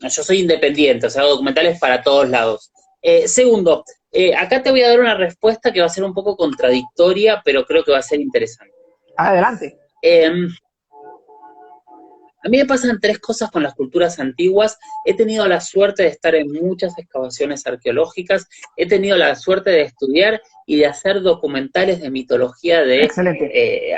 Yo soy independiente, o sea, hago documentales para todos lados. Segundo, acá te voy a dar una respuesta que va a ser un poco contradictoria, pero creo que va a ser interesante. Adelante. A mí me pasan tres cosas con las culturas antiguas. He tenido la suerte de estar en muchas excavaciones arqueológicas, he tenido la suerte de estudiar y de hacer documentales de mitología de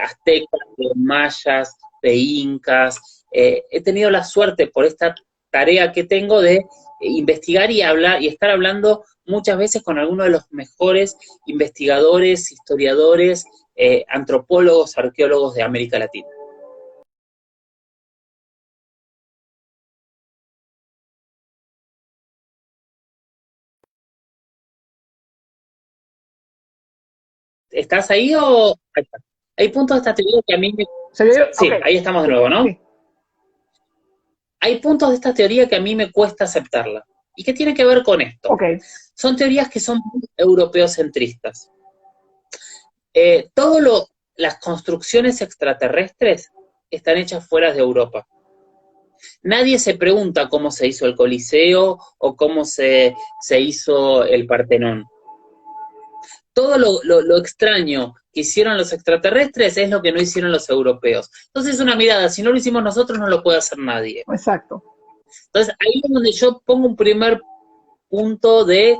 aztecas, de mayas, de incas. He tenido la suerte por esta tarea que tengo de investigar y hablar y estar hablando muchas veces con algunos de los mejores investigadores, historiadores, antropólogos, arqueólogos de América Latina. ¿Estás ahí o...? Ahí está. Hay puntos de esta teoría que a mí me... Sí, okay. Ahí estamos de nuevo, ¿no? Sí. Hay puntos de esta teoría que a mí me cuesta aceptarla. ¿Y qué tiene que ver con esto? Okay. Son teorías que son muy europeocentristas. Las construcciones extraterrestres están hechas fuera de Europa. Nadie se pregunta cómo se hizo el Coliseo o cómo se hizo el Partenón. Todo lo extraño que hicieron los extraterrestres es lo que no hicieron los europeos. Entonces es una mirada, si no lo hicimos nosotros no lo puede hacer nadie. Exacto. Entonces ahí es donde yo pongo un primer punto de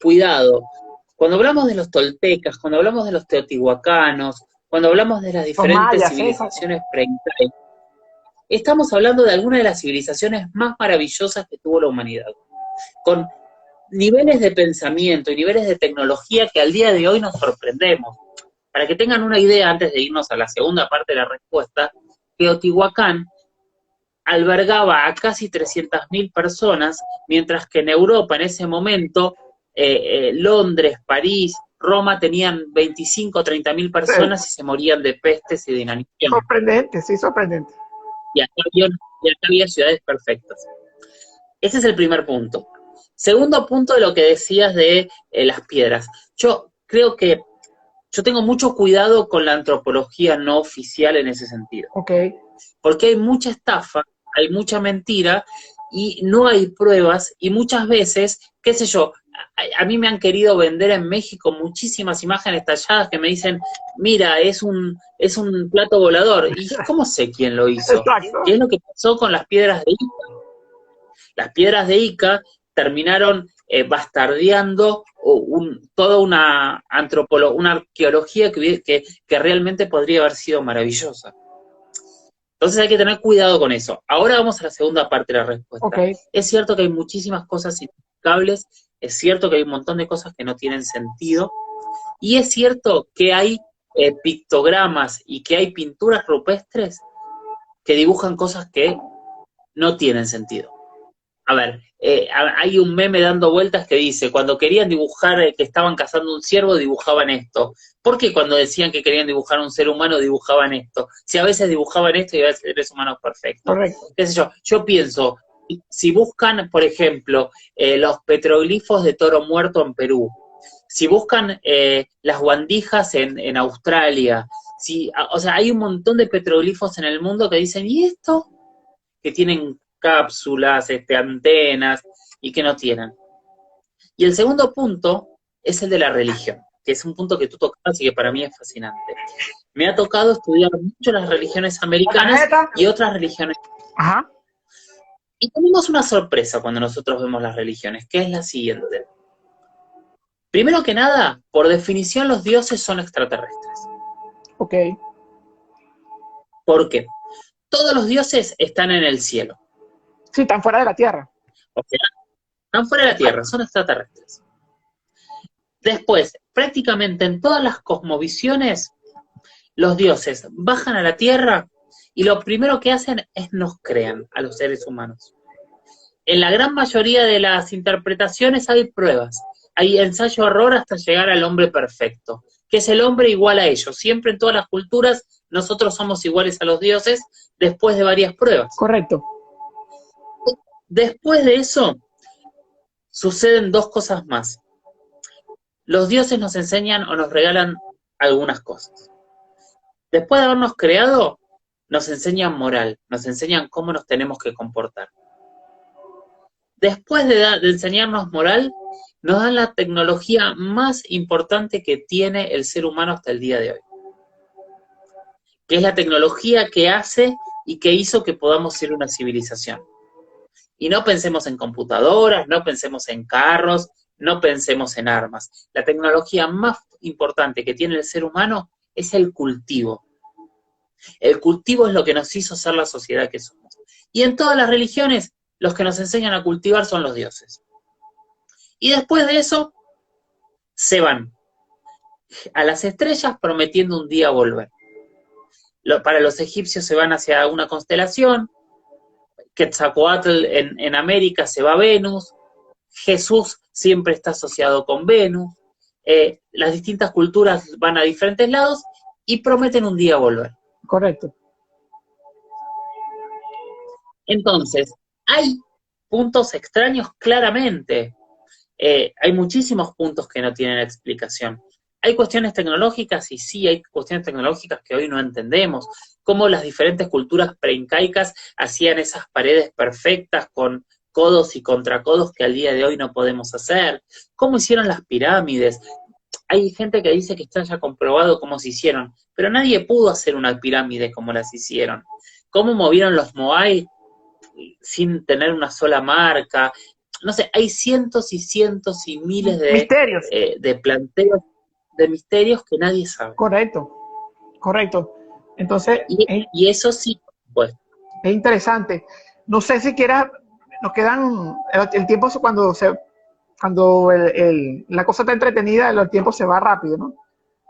cuidado. Cuando hablamos de los toltecas, cuando hablamos de los teotihuacanos, cuando hablamos de las diferentes civilizaciones preincaitas, estamos hablando de algunas de las civilizaciones más maravillosas que tuvo la humanidad. Con niveles de pensamiento y niveles de tecnología que al día de hoy nos sorprendemos. Para que tengan una idea, antes de irnos a la segunda parte de la respuesta, Teotihuacán albergaba a casi 300.000 personas, mientras que en Europa en ese momento, Londres, París, Roma tenían 25 o 30.000 personas y se morían de pestes y de inanición. Sorprendente, sí, sorprendente. Y acá había ciudades perfectas. Ese es el primer punto. Segundo punto de lo que decías de las piedras. Yo creo que yo tengo mucho cuidado con la antropología no oficial en ese sentido. Okay. Porque hay mucha estafa, hay mucha mentira y no hay pruebas y muchas veces, qué sé yo, a mí me han querido vender en México muchísimas imágenes talladas que me dicen, mira, es un plato volador. ¿Y cómo sé quién lo hizo? Exacto. ¿Qué es lo que pasó con las piedras de Ica? Las piedras de Ica terminaron bastardeando toda una arqueología que realmente podría haber sido maravillosa. Entonces hay que tener cuidado con eso. Ahora vamos a la segunda parte de la respuesta. Okay. Es cierto que hay muchísimas cosas inexplicables, es cierto que hay un montón de cosas que no tienen sentido, y es cierto que hay pictogramas y que hay pinturas rupestres que dibujan cosas que no tienen sentido. A ver, hay un meme dando vueltas que dice, cuando querían dibujar que estaban cazando un ciervo, dibujaban esto. ¿Por qué cuando decían que querían dibujar un ser humano, dibujaban esto? Si a veces dibujaban esto y a veces seres humanos perfectos. Correcto. ¿Qué sé yo? Yo pienso, si buscan, por ejemplo, los petroglifos de toro muerto en Perú, Si buscan las guandijas en Australia, o sea, hay un montón de petroglifos en el mundo que dicen, ¿y esto? Que tienen cápsulas, antenas, y que no tienen. Y el segundo punto es el de la religión, que es un punto que tú tocabas y que para mí es fascinante. Me ha tocado estudiar mucho las religiones americanas y otras religiones. Ajá. Y tenemos una sorpresa cuando nosotros vemos las religiones, que es la siguiente. Primero que nada, por definición, los dioses son extraterrestres. Ok. ¿Por qué? Todos los dioses están en el cielo. Sí, están fuera de la Tierra. O sea, están fuera de la Tierra, son extraterrestres. Después, prácticamente en todas las cosmovisiones, los dioses bajan a la Tierra y lo primero que hacen es nos crean a los seres humanos. En la gran mayoría de las interpretaciones hay pruebas, hay ensayo-error hasta llegar al hombre perfecto, que es el hombre igual a ellos. Siempre en todas las culturas nosotros somos iguales a los dioses después de varias pruebas. Correcto. Después de eso, suceden dos cosas más. Los dioses nos enseñan o nos regalan algunas cosas. Después de habernos creado, nos enseñan moral, nos enseñan cómo nos tenemos que comportar. Después de enseñarnos moral, nos dan la tecnología más importante que tiene el ser humano hasta el día de hoy, que es la tecnología que hace y que hizo que podamos ser una civilización. Y no pensemos en computadoras, no pensemos en carros, no pensemos en armas. La tecnología más importante que tiene el ser humano es el cultivo. El cultivo es lo que nos hizo ser la sociedad que somos. Y en todas las religiones, los que nos enseñan a cultivar son los dioses. Y después de eso, se van a las estrellas prometiendo un día volver. Para los egipcios se van hacia una constelación, Quetzalcóatl en América se va a Venus, Jesús siempre está asociado con Venus, las distintas culturas van a diferentes lados y prometen un día volver. Correcto. Entonces, hay puntos extraños claramente. Hay muchísimos puntos que no tienen explicación. Hay cuestiones tecnológicas y sí, hay cuestiones tecnológicas que hoy no entendemos. Cómo las diferentes culturas preincaicas hacían esas paredes perfectas con codos y contracodos que al día de hoy no podemos hacer. Cómo hicieron las pirámides. Hay gente que dice que está ya comprobado cómo se hicieron, pero nadie pudo hacer una pirámide como las hicieron. Cómo movieron los Moai sin tener una sola marca. No sé, hay cientos y miles de misterios, de planteos, de misterios que nadie sabe. Correcto, correcto. Entonces, y eso sí, pues. Es interesante. No sé si quieras, nos quedan, el tiempo cuando la cosa está entretenida, el tiempo se va rápido, ¿no?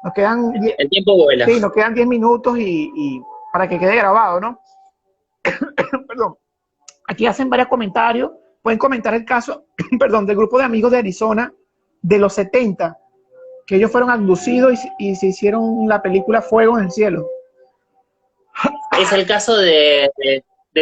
Nos quedan el tiempo vuela. Sí, nos quedan 10 minutos y para que quede grabado, ¿no? Perdón. Aquí hacen varios comentarios. Pueden comentar el caso, perdón, del grupo de amigos de Arizona de los 70, que ellos fueron abducidos y se hicieron la película Fuego en el Cielo. Es el caso de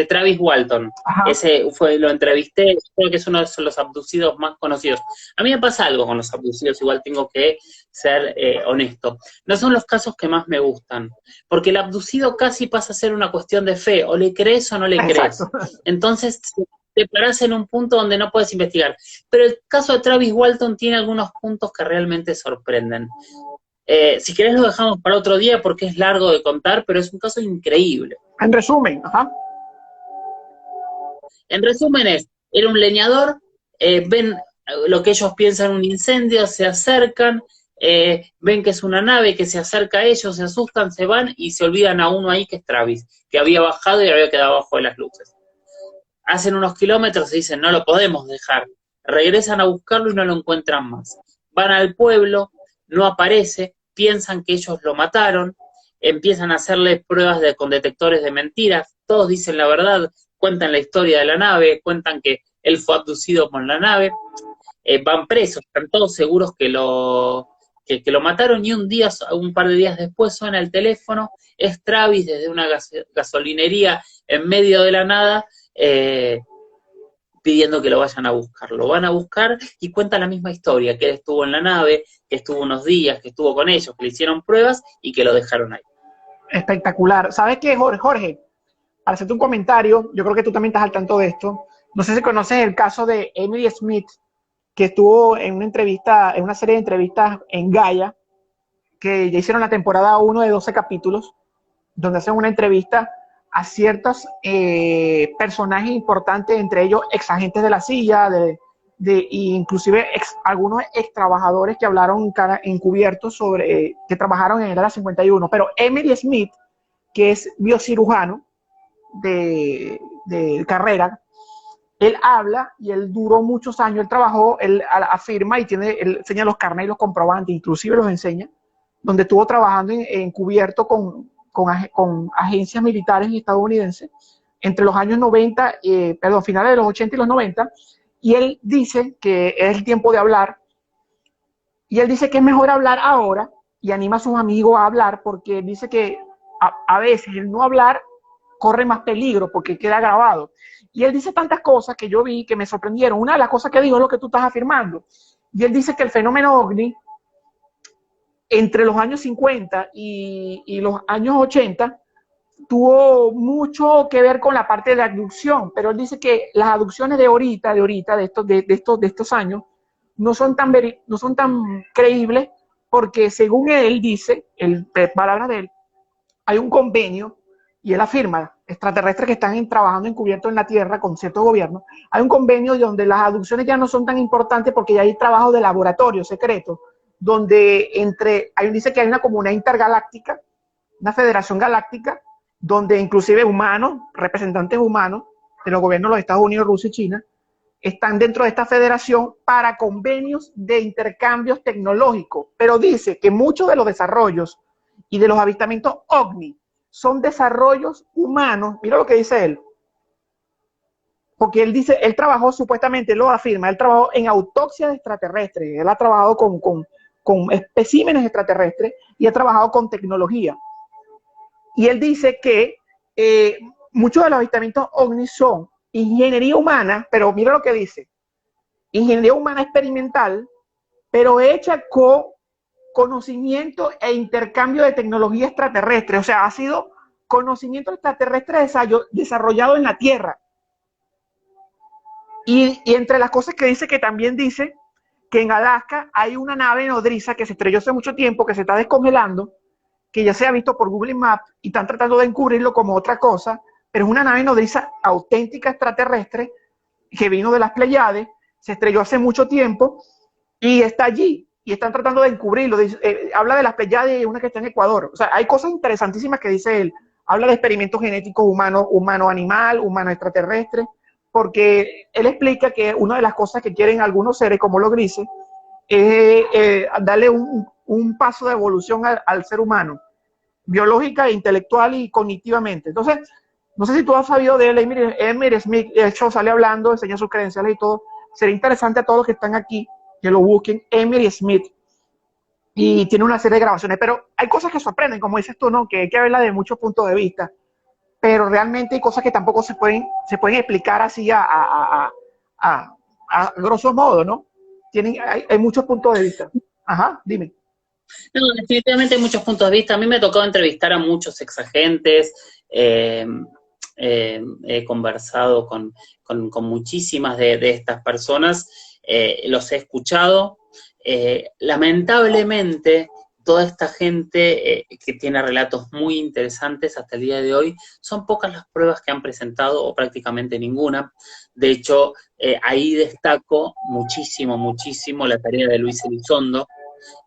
Travis Walton. Ajá. Ese lo entrevisté, creo que es uno de los abducidos más conocidos. A mí me pasa algo con los abducidos, igual tengo que ser honesto. No son los casos que más me gustan, porque el abducido casi pasa a ser una cuestión de fe, o le crees o no le crees. Exacto. Entonces te parás en un punto donde no puedes investigar. Pero el caso de Travis Walton tiene algunos puntos que realmente sorprenden. Si querés lo dejamos para otro día porque es largo de contar, pero es un caso increíble. En resumen, ajá. En resumen era un leñador, ven lo que ellos piensan un incendio, se acercan, ven que es una nave que se acerca a ellos, se asustan, se van y se olvidan a uno ahí que es Travis, que había bajado y había quedado abajo de las luces. Hacen unos kilómetros y dicen, no lo podemos dejar. Regresan a buscarlo y no lo encuentran más. Van al pueblo, no aparece, piensan que ellos lo mataron, empiezan a hacerle pruebas con detectores de mentiras, todos dicen la verdad, cuentan la historia de la nave, cuentan que él fue abducido con la nave, van presos, están todos seguros que lo mataron y un par de días después suena el teléfono, es Travis desde una gasolinería en medio de la nada, pidiendo que lo vayan a buscar. Lo van a buscar y cuenta la misma historia, que él estuvo en la nave, que estuvo unos días, que estuvo con ellos, que le hicieron pruebas y que lo dejaron ahí. Espectacular. ¿Sabes qué, Jorge? Jorge, para hacerte un comentario, yo creo que tú también estás al tanto de esto. No sé si conoces el caso de Emily Smith, que estuvo en una entrevista, en una serie de entrevistas en Gaia, que ya hicieron la temporada 1 de 12 capítulos, donde hacen una entrevista a ciertos personajes importantes, entre ellos ex agentes de la CIA, inclusive algunos ex trabajadores que hablaron encubiertos sobre, que trabajaron en el Área 51. Pero Emily Smith, que es biocirujano de carrera, él habla y él duró muchos años, él trabajó, él afirma y él enseña los carnets y los comprobantes, inclusive los enseña, donde estuvo trabajando encubierto con agencias militares estadounidenses entre los años 90, finales de los 80 y los 90, y él dice que es el tiempo de hablar, y él dice que es mejor hablar ahora, y anima a sus amigos a hablar, porque dice que a veces el no hablar corre más peligro, porque queda grabado. Y él dice tantas cosas que yo vi que me sorprendieron. Una de las cosas que dijo es lo que tú estás afirmando. Y él dice que el fenómeno OVNI, entre los años 50 y los años 80, tuvo mucho que ver con la parte de la abducción, pero él dice que las abducciones de estos años, no son tan creíbles, porque según él dice, palabras de él, hay un convenio, y él afirma, extraterrestres que están trabajando encubiertos en la Tierra con ciertos gobiernos, hay un convenio donde las abducciones ya no son tan importantes porque ya hay trabajo de laboratorio secreto, donde dice que hay una comunidad intergaláctica, una federación galáctica, donde inclusive humanos, representantes humanos de los gobiernos de los Estados Unidos, Rusia y China, están dentro de esta federación para convenios de intercambios tecnológicos. Pero dice que muchos de los desarrollos y de los avistamientos OVNI son desarrollos humanos. Mira lo que dice él. Porque él dice, él trabajó, supuestamente, lo afirma, él trabajó en autopsia de extraterrestres, él ha trabajado con especímenes extraterrestres y ha trabajado con tecnología. Y él dice que muchos de los avistamientos OVNI son ingeniería humana, pero mira lo que dice, ingeniería humana experimental, pero hecha con conocimiento e intercambio de tecnología extraterrestre. O sea, ha sido conocimiento extraterrestre desarrollado en la Tierra. Y entre las cosas que dice, que también dice que en Alaska hay una nave nodriza que se estrelló hace mucho tiempo, que se está descongelando, que ya se ha visto por Google Maps y están tratando de encubrirlo como otra cosa, pero es una nave nodriza auténtica extraterrestre que vino de las Pleiades, se estrelló hace mucho tiempo y está allí y están tratando de encubrirlo. Habla de las Pleiades y una que está en Ecuador. O sea, hay cosas interesantísimas que dice él. Habla de experimentos genéticos humano-animal, humano-extraterrestre, porque él explica que una de las cosas que quieren algunos seres, como los grises, es darle un paso de evolución al ser humano, biológica, intelectual y cognitivamente. Entonces, no sé si tú has sabido de él, Emily Smith, de hecho sale hablando, enseña sus credenciales y todo. Sería interesante a todos los que están aquí que lo busquen, Emily Smith, y tiene una serie de grabaciones, pero hay cosas que sorprenden, como dices tú, ¿no? Que hay que verla de muchos puntos de vista, pero realmente hay cosas que tampoco se pueden explicar así a grosso modo, ¿no? Hay muchos puntos de vista. Ajá, dime. No, definitivamente hay muchos puntos de vista. A mí me ha tocado entrevistar a muchos exagentes, he conversado con muchísimas de estas personas, los he escuchado. Lamentablemente, toda esta gente que tiene relatos muy interesantes hasta el día de hoy, son pocas las pruebas que han presentado, o prácticamente ninguna. De hecho, ahí destaco muchísimo la tarea de Luis Elizondo,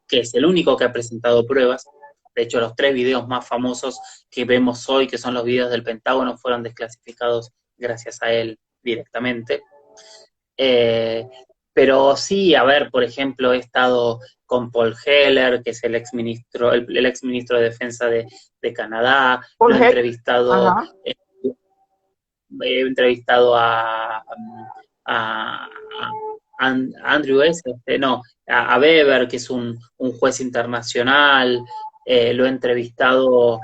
que es el único que ha presentado pruebas. De hecho, los 3 videos más famosos que vemos hoy, que son los videos del Pentágono, fueron desclasificados gracias a él directamente. Pero sí, a ver, por ejemplo, he estado con Paul Heller, que es el exministro de Defensa de Canadá. Lo he entrevistado, a Andrew a Weber, que es un juez internacional. Lo he entrevistado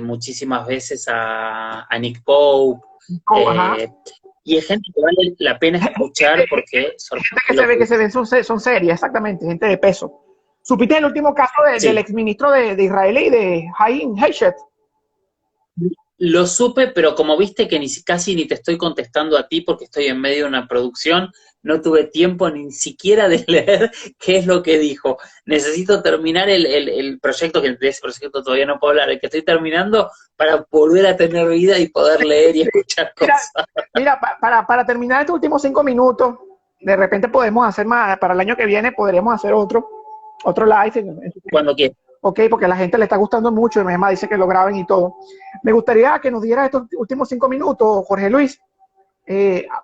muchísimas veces a Nick Pope. Y es gente que vale la pena escuchar porque Gente sorprende lo que que... se ven son serias, exactamente, gente de peso. ¿Supiste el último caso del Sí, exministro de Israel y de Haim Heshet? lo supe, pero como viste que casi ni te estoy contestando a ti porque estoy en medio de una producción, no tuve tiempo ni siquiera de leer qué es lo que dijo. Necesito terminar el proyecto, que de ese proyecto todavía no puedo hablar, el que estoy terminando para volver a tener vida y poder leer y escuchar Mira, cosas. mira, para terminar estos últimos 5 minutos, de repente podemos hacer más, para el año que viene podríamos hacer otro live. Cuando quieras. Ok, porque a la gente le está gustando mucho y mi mamá dice que lo graben y todo. Me gustaría que nos dieras estos últimos 5 minutos, Jorge Luis,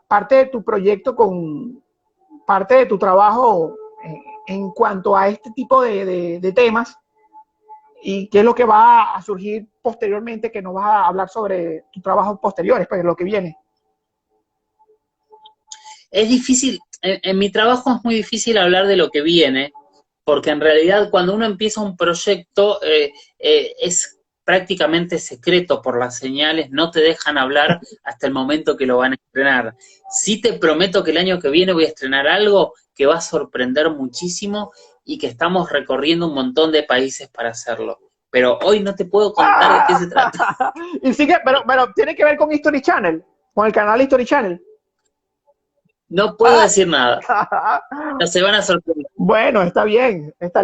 parte de tu proyecto parte de tu trabajo en cuanto a este tipo de temas y qué es lo que va a surgir posteriormente, que nos vas a hablar sobre tus trabajos posteriores, pues lo que viene. Es difícil, en mi trabajo es muy difícil hablar de lo que viene, porque en realidad cuando uno empieza un proyecto es prácticamente secreto por las señales, no te dejan hablar hasta el momento que lo van a estrenar. Sí te prometo que el año que viene voy a estrenar algo que va a sorprender muchísimo y que estamos recorriendo un montón de países para hacerlo. Pero hoy no te puedo contar de qué se trata. Y sigue, pero tiene que ver con History Channel, con el canal History Channel. No puedo decir nada. Se van a sorprender. Bueno, está bien.